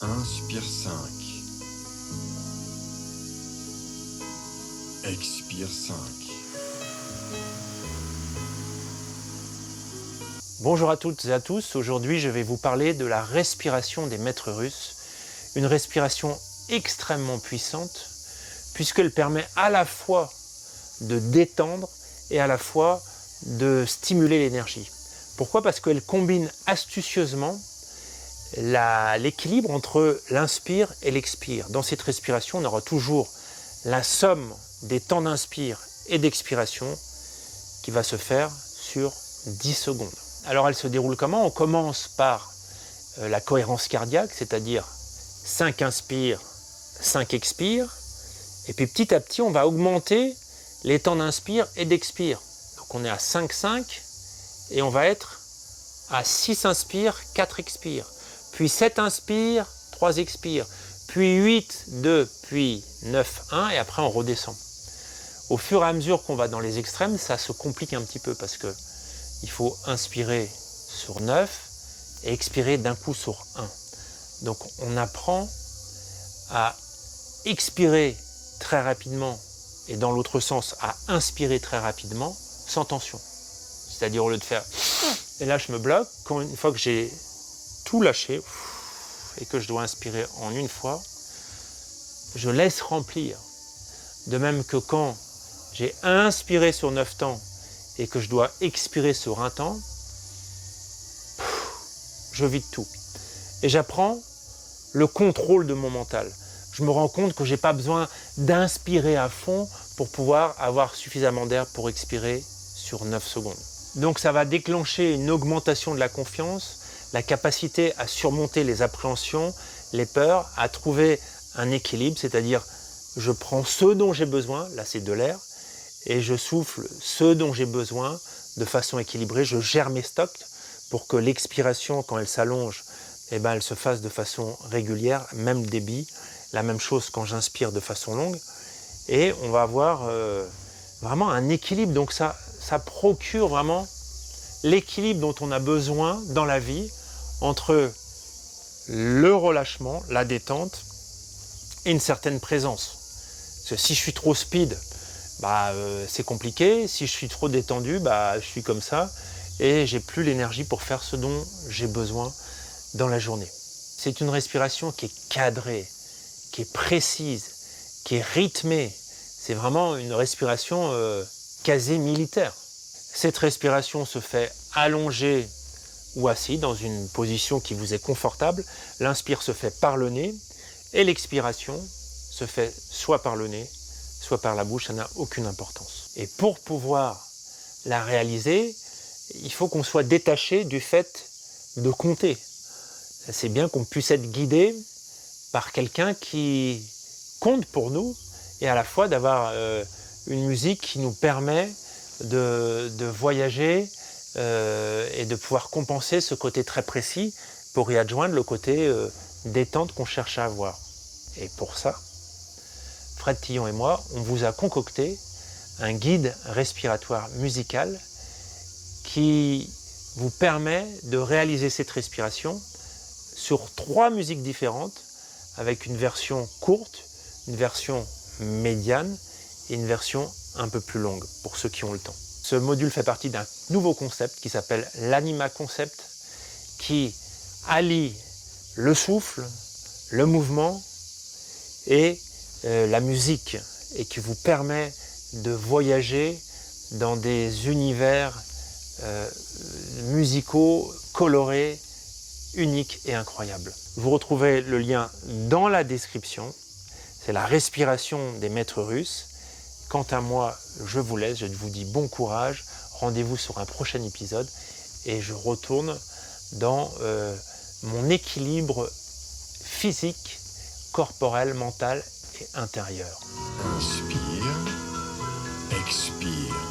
Inspire 5. Expire 5. Bonjour à toutes et à tous, aujourd'hui je vais vous parler de la respiration des maîtres russes, une respiration extrêmement puissante puisqu'elle permet à la fois de détendre et à la fois de stimuler l'énergie. Pourquoi ? Parce qu'elle combine astucieusement l'équilibre entre l'inspire et l'expire. Dans cette respiration, on aura toujours la somme des temps d'inspire et d'expiration qui va se faire sur 10 secondes. Alors elle se déroule comment ? On commence par la cohérence cardiaque, c'est-à-dire 5 inspire, 5 expire, et puis petit à petit on va augmenter les temps d'inspire et d'expire. Donc on est à 5-5 et on va être à 6 inspire, 4 expire, puis 7 inspire, 3 expire, puis 8, 2, puis 9, 1 et après on redescend. Au fur et à mesure qu'on va dans les extrêmes, ça se complique un petit peu parce que il faut inspirer sur 9 et expirer d'un coup sur 1. Donc on apprend à expirer très rapidement et dans l'autre sens à inspirer très rapidement sans tension. C'est-à-dire au lieu de faire et là je me bloque, une fois que j'ai tout lâché et que je dois inspirer en une fois, je laisse remplir. De même que quand j'ai inspiré sur 9 temps et que je dois expirer sur un temps, je vide tout. Et j'apprends le contrôle de mon mental. Je me rends compte que je n'ai pas besoin d'inspirer à fond pour pouvoir avoir suffisamment d'air pour expirer sur 9 secondes. Donc ça va déclencher une augmentation de la confiance, la capacité à surmonter les appréhensions, les peurs, à trouver un équilibre, c'est-à-dire je prends ce dont j'ai besoin, là c'est de l'air, et je souffle ce dont j'ai besoin de façon équilibrée, je gère mes stocks pour que l'expiration, quand elle s'allonge, elle se fasse de façon régulière, même débit. La même chose quand j'inspire de façon longue. Et on va avoir vraiment un équilibre. Donc ça procure vraiment l'équilibre dont on a besoin dans la vie entre le relâchement, la détente et une certaine présence. Parce que si je suis trop speed, c'est compliqué. Si je suis trop détendu, je suis comme ça et j'ai plus l'énergie pour faire ce dont j'ai besoin dans la journée. C'est une respiration qui est cadrée, qui est précise, qui est rythmée. C'est vraiment une respiration quasi militaire. Cette respiration se fait allongée ou assis dans une position qui vous est confortable. L'inspire se fait par le nez et l'expiration se fait soit par le nez, soit par la bouche, ça n'a aucune importance. Et pour pouvoir la réaliser, il faut qu'on soit détaché du fait de compter. C'est bien qu'on puisse être guidé par quelqu'un qui compte pour nous et à la fois d'avoir une musique qui nous permet de voyager et de pouvoir compenser ce côté très précis pour y adjoindre le côté détente qu'on cherche à avoir. Et pour ça, Fred Tillon et moi, on vous a concocté un guide respiratoire musical qui vous permet de réaliser cette respiration sur 3 musiques différentes avec une version courte, une version médiane et une version un peu plus longue pour ceux qui ont le temps. Ce module fait partie d'un nouveau concept qui s'appelle l'Anima Concept qui allie le souffle, le mouvement et la musique et qui vous permet de voyager dans des univers musicaux colorés, uniques et incroyables. Vous retrouvez le lien dans la description. C'est la respiration des maîtres russes. Quant à moi, je vous laisse, je vous dis bon courage. Rendez-vous sur un prochain épisode et je retourne dans mon équilibre physique, corporel, mental et intérieur. Inspire, expire.